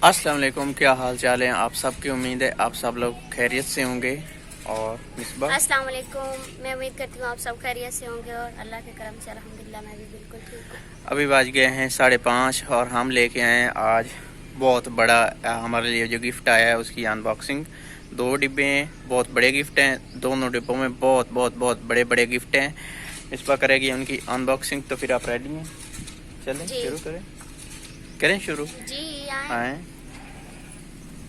अस्सलाम वालेकुम, क्या हाल चाल है आप सबकी। उम्मीद है आप सब लोग खैरियत से होंगे। और मिसबा, अस्सलाम वालेकुम। मैं उम्मीद करती हूँ आप सब खैरियत से होंगे और अल्लाह के करम से अल्हम्दुलिल्लाह मैं भी बिल्कुल ठीक हूँ। अभी बज गए हैं 5:30 और हम लेके आए हैं आज बहुत बड़ा हमारे लिए जो गिफ्ट आया है उसकी अनबॉक्सिंग। 2 डिब्बे हैं, बहुत बड़े गिफ्ट हैं। दोनों डिब्बों में बहुत बहुत बहुत बड़े बड़े गिफ्ट हैं। मिसबा करेगी उनकी अनबॉक्सिंग, तो फिर आप रेडी हैं? चलें जी शुरू करें शुरू। जी आए। आए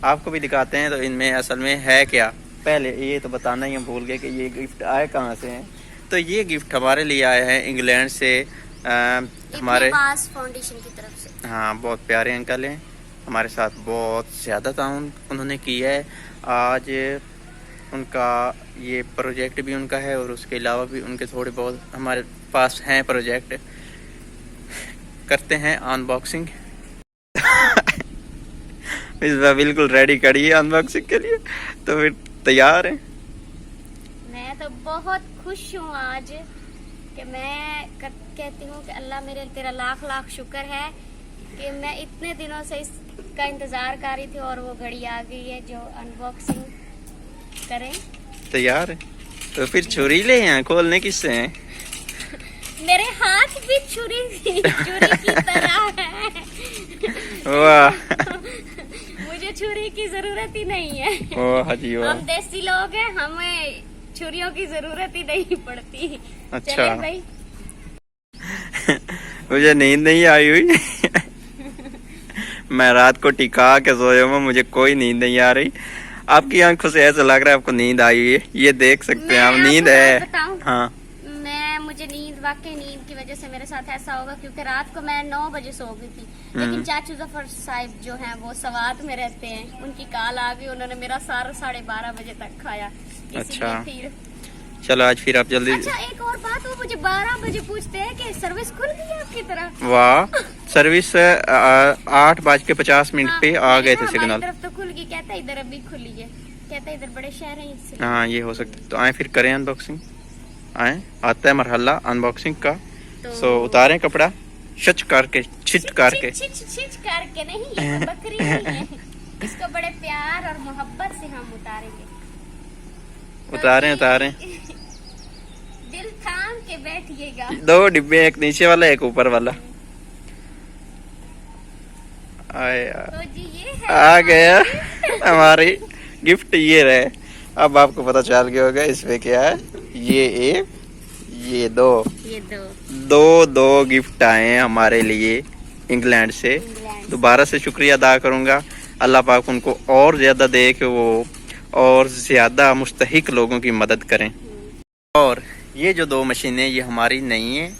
आपको भी दिखाते हैं तो इनमें असल में है क्या। पहले ये तो बताना ही हम भूल गए कि ये गिफ्ट आए कहाँ से हैं। तो ये गिफ्ट हमारे लिए आए हैं इंग्लैंड से। इब्ने हमारे बास फाउंडेशन की तरफ से। हाँ, बहुत प्यारे अंकल हैं, हमारे साथ बहुत ज़्यादा ताउन उन्होंने किया है। आज उनका ये प्रोजेक्ट भी उनका है और उसके अलावा भी उनके थोड़े बहुत हमारे पास हैं प्रोजेक्ट। करते हैं अनबॉक्सिंग। इस बार बिल्कुल रेडी करी है अनबॉक्सिंग के लिए, तो फिर तैयार है। मैं तो बहुत खुश हूँ आज कि मैं कहती हूँ कि अल्लाह मेरे तेरा लाख लाख शुक्र है कि मैं इतने दिनों से इसका इंतज़ार कर रही थी और वो घड़ी आ गई है जो अनबॉक्सिंग करें। तैयार है तो फिर छुरी ले हैं, खोलने किससे हैं? मेरे हाथ भी छुरी की तरह है। वाह, मुझे छुरी की जरूरत ही नहीं है। वाह जी वाह। हम देसी लोग हैं, हमें छुरियों की जरूरत ही नहीं पड़ती। अच्छा। चलिए भाई। मुझे नींद नहीं आई हुई। मैं रात को टिका के सोया हूँ, मुझे कोई नींद नहीं आ रही। आपकी आंखों से ऐसा लग रहा है आपको नींद आई हुई है, ये देख सकते हैं आप। नींद है। हाँ, मुझे नींद वाकई नींद की वजह से मेरे साथ ऐसा होगा क्योंकि रात को मैं 9 बजे सो गई थी। लेकिन चाचू जफर साहिब जो हैं वो सवात में रहते हैं, उनकी कॉल आ गई, उन्होंने मेरा सारा 12:30 बजे तक खाया। अच्छा। फिर चलो आज फिर आप जल्दी। अच्छा, एक और बात, वो मुझे 12 बजे पूछते हैं कि सर्विस खुल गई है आपकी तरफ। वाह, सर्विस 8:50 पे आ गए थे सिग्नल। तरफ तो खुल गई, कहता है इधर अभी खुली है, कहता है इधर बड़े शहर हैं इसलिए। हाँ, ये हो सकता है। तो आए फिर करें अनबॉक्सिंग। आए, आता है मरहला अनबॉक्सिंग का। तो उतारें कपड़ा, छिच करके छिच करके नहीं, ये तो बकरी नहीं है। इसको बड़े प्यार और मोहब्बत से हम उतारेंगे। उतारें। दिल थाम के बैठिएगा। 2 डिब्बे, एक नीचे वाला एक ऊपर वाला। आया, तो जी ये है आ गया हमारी गिफ्ट। ये रहे, अब आपको पता चल गया होगा इसमें क्या है। ये एक, ये दो गिफ्ट आए हैं हमारे लिए इंग्लैंड से। दोबारा से शुक्रिया अदा करूंगा। अल्लाह पाक उनको और ज्यादा दे कि वो और ज्यादा मुस्तहिक लोगों की मदद करें। और ये जो 2 मशीनें ये हमारी नहीं है।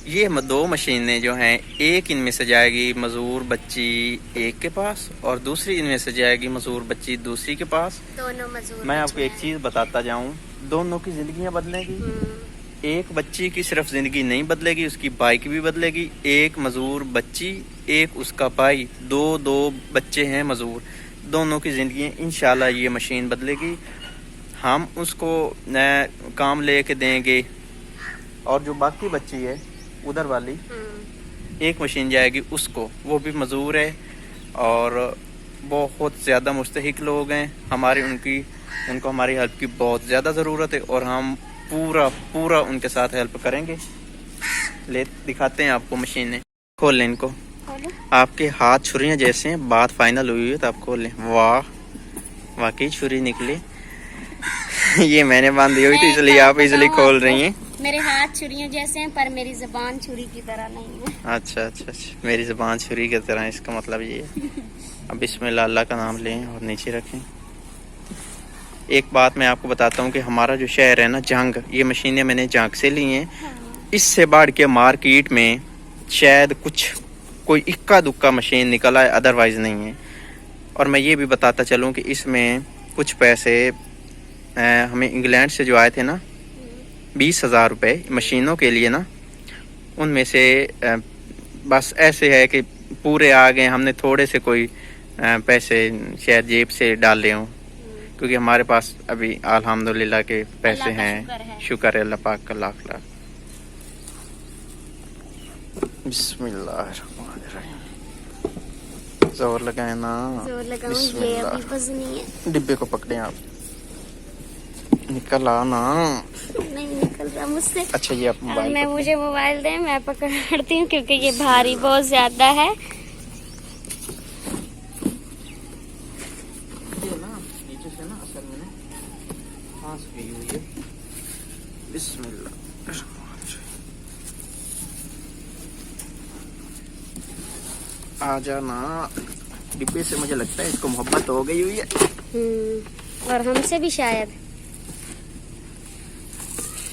ये 2 मशीनें जो हैं, एक इनमें से जाएगी मजदूर बच्ची एक के पास और दूसरी इनमें से जाएगी मजदूर बच्ची दूसरी के पास। दोनों मजदूर। मैं आपको एक चीज बताता जाऊं, दोनों की जिंदगियां बदलेगी। एक बच्ची की सिर्फ जिंदगी नहीं बदलेगी, उसकी बाइक भी बदलेगी। एक मजदूर बच्ची, एक उसका भाई, दो बच्चे हैं मजदूर, दोनों की जिंदगी इंशाल्लाह ये मशीन बदलेगी। हम उसको काम लेके देंगे और जो बाकी बच्ची है उधर वाली, एक मशीन जाएगी उसको। वो भी मजदूर है और बहुत ज़्यादा मुस्तहिक लोग हैं हमारे। उनको हमारी हेल्प की बहुत ज़्यादा ज़रूरत है और हम पूरा उनके साथ हेल्प करेंगे। ले दिखाते हैं आपको मशीनें। खोल लें इनको। आपके हाथ छुरियां जैसे हैं, बात फाइनल हुई है तो आप खोल लें। वाह, वाकई छुरी निकली। ये मैंने बांधी हुई थी इसलिए आप इसलिए खोल रही हैं। मेरे हाथ छुरियों जैसे हैं पर मेरी जुबान छुरी की तरह नहीं है। अच्छा, मेरी जुबान छुरी की तरह, इसका मतलब ये है। अब बिस्मिल्लाह, अल्लाह का नाम लें और नीचे रखें। एक बात मैं आपको बताता हूँ कि हमारा जो शहर है ना जंग, ये मशीनें मैंने जंग से ली हैं। इससे बढ़ के मार्केट में शायद कोई इक्का दुक्का मशीन निकला है, अदरवाइज नहीं है। और मैं ये भी बताता चलूँ कि इसमें कुछ पैसे हमें इंग्लैंड से जो आए थे ना, 20,000 रुपये मशीनों के लिए ना, उनमें से बस ऐसे है कि पूरे आ गए। हमने थोड़े से कोई पैसे शायद जेब से डाले हों, क्योंकि हमारे पास अभी अल्हम्दुलिल्लाह के पैसे हैं। शुक्र है अल्लाह पाक का लाख लाख। बिस्मिल्लाहिर्रहमानिर्रहीम। जोर लगाए ना। जोर लगाऊं, ये बिस्मिल्लाह। अभी वजनी है। डिब्बे को पकड़े आप, निकल आ ना। नहीं निकल रहा मुझसे। अच्छा ये आप अब मोबाइल मैं, पकड़े। मुझे मोबाइल दे, मैं पकड़ती हूँ क्योंकि ये भारी बहुत ज्यादा है। ये ना नीचे से ना असल में ना फांस गई हुई है। बिस्मिल्लाह। आ जाना डिब्बे से, मुझे लगता है इसको मोहब्बत हो गई हुई है। और हमसे भी शायद।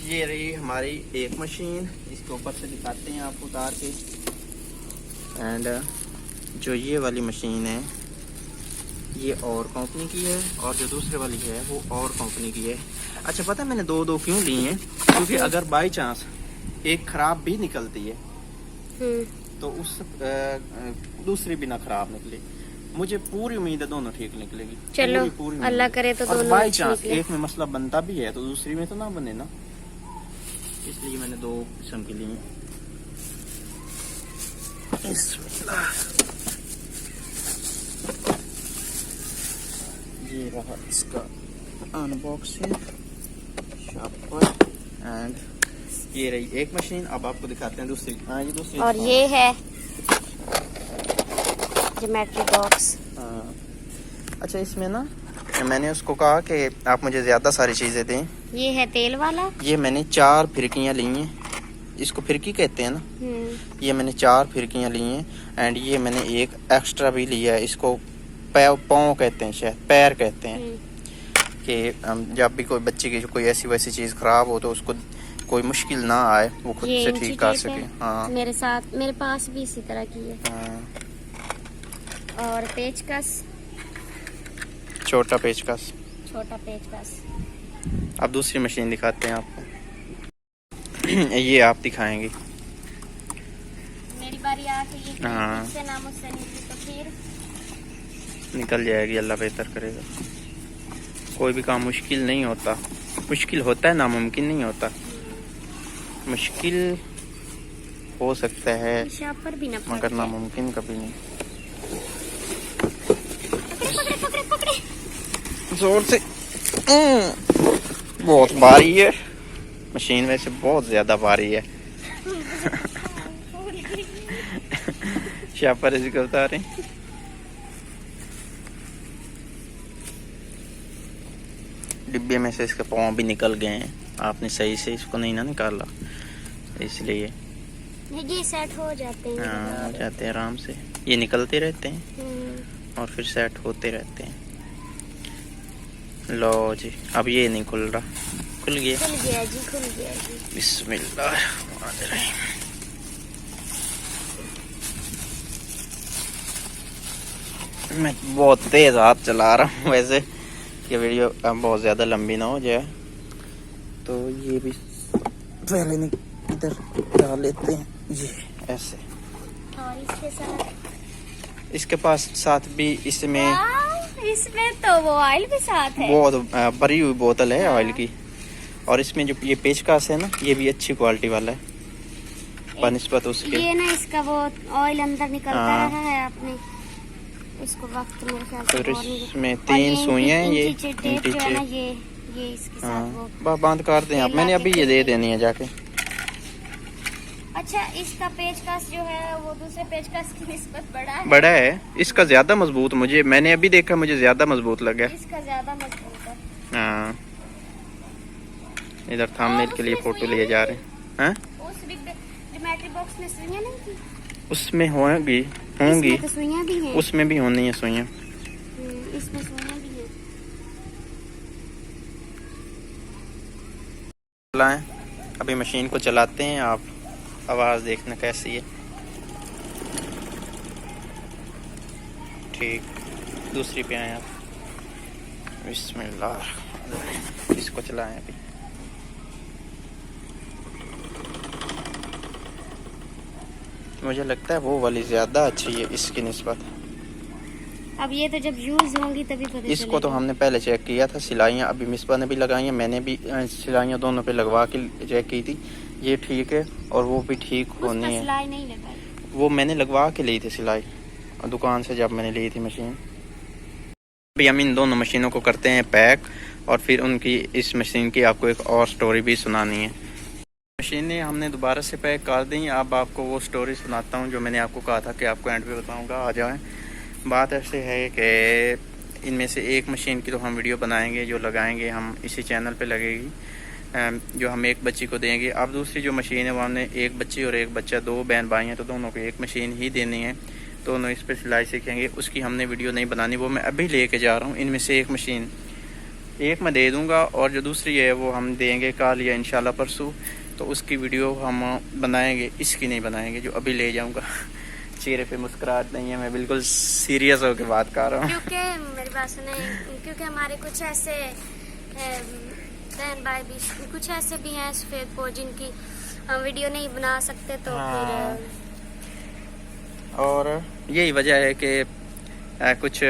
ये रही हमारी एक मशीन, इसके ऊपर से दिखाते हैं आपको उतार के। एंड जो ये वाली मशीन है ये और कंपनी की है, और जो दूसरे वाली है वो और कंपनी की है। अच्छा पता है मैंने दो दो क्यों ली हैं? क्योंकि अगर बाई चांस एक खराब भी निकलती है तो उस दूसरी भी ना खराब निकले। मुझे पूरी उम्मीद है दोनों ठीक निकलेगी। चलो पूरी अल्लाह करे तो दोनों बाई अच्छी चांस निकले। एक में मसला बनता भी है तो दूसरी में तो ना बने ना, इसलिए मैंने दो किस्म की ली हैं। ये रहा इसका अनबॉक्सिंग शार्पर। एंड ये रही एक मशीन। अब आपको दिखाते हैं दूसरी। हाँ ये दूसरी। और ये है ज्योमेट्री बॉक्स। हाँ। अच्छा इसमें ना मैंने उसको कहा कि आप मुझे ज़्यादा सारी चीज़ें दें। ये है तेल वाला। ये मैंने 4 फिरकियाँ ली हैं, इसको फिरकी कहते हैं ना। ये मैंने 4 फिरकियाँ ली हैं। एंड ये मैंने एक एक्स्ट्रा भी लिया है, इसको पाँव कहते हैं, शायद पैर कहते हैं। कि जब भी कोई बच्चे की कोई ऐसी वैसी चीज़ ख़राब हो तो उसको कोई मुश्किल ना आए, वो खुद से ठीक कर सके। हाँ मेरे साथ, मेरे पास भी इसी तरह की है। हाँ। और पेचकस, छोटा पेचकस। छोटा पेचकस। अब दूसरी मशीन दिखाते हैं आपको। ये आप दिखाएंगे। मेरी बारी आके ये हाँ। मुझसे ना मुझसे निकली तो फिर निकल जाएगी, अल्लाह बेहतर करेगा। कोई भी काम मुश्किल नहीं होता, मुश्किल होता है, नामुमकिन नहीं होता। मुश्किल हो सकता है शापर भी ना मगर नामुमकिन कभी नहीं। पकड़े पकड़े पकड़े। जोर से। बहुत भारी है मशीन, वैसे बहुत ज्यादा भारी है। शापर इसको उतारें। डिब्बे में से इसके पाँव भी निकल गए हैं, आपने सही से इसको नहीं ना निकाला इसलिए। ये सेट हो जाते हैं। हाँ हो जाते हैं आराम से, ये निकलते रहते हैं और फिर सेट होते रहते हैं। लो जी अब ये नहीं खुल रहा, खुल गया। खुल गया जी, खुल गया जी। बिस्मिल्लाह। मैं बहुत तेज हाथ चला रहा हूँ वैसे, ये वीडियो बहुत ज़्यादा लंबी ना हो जाए। तो ये भी पहले इधर डाल लेते हैं, ये ऐसे। और इसके साथ इसके पास साथ भी इसमें इसमें तो वो ऑयल भी साथ है। बहुत भरी हुई बोतल है ऑयल की। और इसमें जो ये पेचकस है ना, ये भी अच्छी क्वालिटी वाला है बनिस्बत उसके। ये ना इसका वो ऑयल अंदर निकलता हाँ। रहा है, आपने इसको वक्त मेरे ख्याल से और और नहीं। इसमें और 3 ये सुइयां हैं, ये इंची टेप जो है ना, ये इसके साथ वो। हाँ बंद कर दें आप, मैंने अभी ये दे देनी है जाके। अच्छा इसका पेचकस जो है वो दूसरे पेचकस की निस्बत बड़ा है, इसका ज्यादा मजबूत, मैंने अभी देखा, मुझे ज्यादा मजबूत लगा। इसका ज्यादा मजबूत है। हाँ इधर थंबनेल के लिए फोटो लिए जा रहे हैं। उस ज्योमेट्री बॉक्स में सुइयां नहीं थी? उसमें होंगी इसमें तो सुइयां भी हैं। उसमें भी होनी है सुइयां। इसमें सुइयां भी हैं। चलाएं, अभी मशीन को चलाते हैं, आप आवाज देखना कैसी है। ठीक, दूसरी पे आए आप। बिस्मिल्लाह, इसको चलाएं अभी। मुझे लगता है वो वाली ज्यादा अच्छी है इसकी निस्बत। अब ये तो जब यूज होंगी तभी पता चलेगा। इसको तो हमने पहले चेक किया था, सिलाइयाँ अभी मिसबा ने भी लगाई हैं, मैंने भी सिलाइयाँ दोनों पे लगवा के चेक की थी। ये ठीक है और वो भी ठीक होनी है। सिलाई नहीं लगाई, वो मैंने लगवा के ली थी सिलाई। दुकान से जब मैंने ली थी मशीन। अभी हम इन दोनों मशीनों को करते हैं पैक और फिर उनकी इस मशीन की आपको एक और स्टोरी भी सुनानी है। मशीनें हमने दोबारा से पैक कर दी। अब आपको वो स्टोरी सुनाता हूँ जो मैंने आपको कहा था कि आपको एंड पे बताऊँगा। आ जाएँ। बात ऐसे है कि इनमें से एक मशीन की तो हम वीडियो बनाएंगे, जो लगाएंगे हम इसी चैनल पे लगेगी, जो हम एक बच्ची को देंगे। अब दूसरी जो मशीन है वो हमने एक बच्ची और एक बच्चा, दो बहन भाई हैं, तो दोनों को एक मशीन ही देनी है। दोनों इस पर सिलाई सीखेंगे, उसकी हमने वीडियो नहीं बनानी, वो मैं अभी लेके जा रहा हूँ। इनमें से एक मशीन एक मैं दे दूँगा और जो दूसरी है वो हम देंगे कल या इंशाल्लाह परसों, तो उसकी वीडियो हम बनाएंगे, इसकी नहीं बनाएंगे जो अभी ले जाऊँगा। चेहरे पे मुस्कुराहट नहीं है, मैं बिल्कुल सीरियस होकर बात कर रहा हूँ। क्योंकि मेरी बात सुने, क्योंकि हमारे कुछ ऐसे बहन भाई भी, कुछ ऐसे भी हैं सफेद पोश जिनकी हम वीडियो नहीं बना सकते, तो फिर और यही वजह है कि कुछ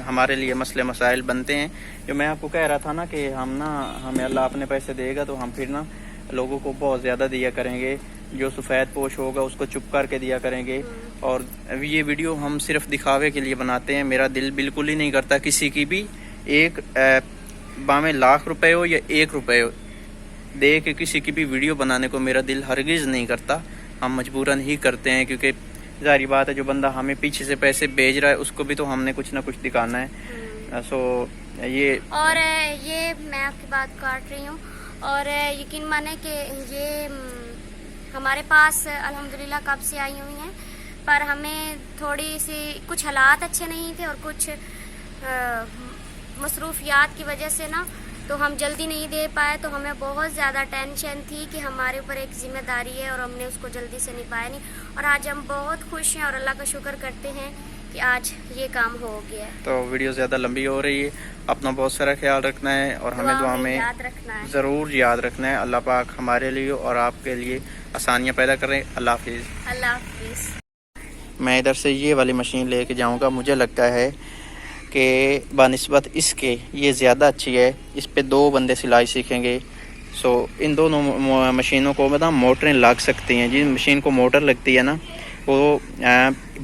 हमारे लिए मसले मसाइल बनते हैं। जो मैं आपको कह रहा था ना कि हमें अल्लाह अपने पैसे देगा तो हम फिर ना लोगों को बहुत ज़्यादा दिया करेंगे, जो सफ़ेद पोश होगा उसको चुप करके दिया करेंगे। और ये वीडियो हम सिर्फ दिखावे के लिए बनाते हैं। मेरा दिल बिल्कुल ही नहीं करता किसी की भी एक बामें लाख रुपए हो या 1 रुपये हो दे के किसी की भी वीडियो बनाने को मेरा दिल हरगिज़ नहीं करता। हम मजबूरन ही करते हैं, क्योंकि जाहिर बात है जो बंदा हमें पीछे से पैसे भेज रहा है उसको भी तो हमने कुछ ना कुछ दिखाना है। सो ये और ये मैं आपकी बात काट रही हूँ, और यकीन माने कि ये हमारे पास अल्हम्दुलिल्लाह कब से आई हुई हैं, पर हमें थोड़ी सी कुछ हालात अच्छे नहीं थे और कुछ मसरूफियात की वजह से ना तो हम जल्दी नहीं दे पाए। तो हमें बहुत ज़्यादा टेंशन थी कि हमारे ऊपर एक जिम्मेदारी है और हमने उसको जल्दी से निभाया नहीं। और आज हम बहुत खुश हैं और अल्लाह का शुक्र करते हैं कि आज ये काम हो गया है। तो वीडियो ज़्यादा लंबी हो रही है, अपना बहुत सारा ख्याल रखना है और हमें दुआ में याद रखना है, ज़रूर याद रखना है। अल्लाह पाक हमारे लिए और आपके लिए आसानियाँ पैदा करें। अल्लाह हाफिज़। अल्लाह हाफिज़। मैं इधर से ये वाली मशीन लेके जाऊँगा। मुझे लगता है कि बानिस्बत इसके ये ज़्यादा अच्छी है। इस पे 2 बंदे सिलाई सीखेंगे। सो इन दोनों मशीनों को मतलब मोटरें लग सकती हैं। जिस मशीन को मोटर लगती है ना वो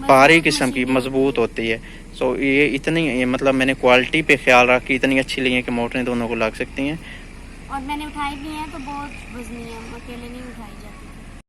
भारी किस्म की मजबूत होती है। सो ये इतनी मतलब मैंने क्वालिटी पे ख्याल रख के इतनी अच्छी ली है कि मोटरें दोनों को लग सकती हैं। और मैंने उठाई भी हैं तो बहुत वजनी है, अकेले नहीं उठाई।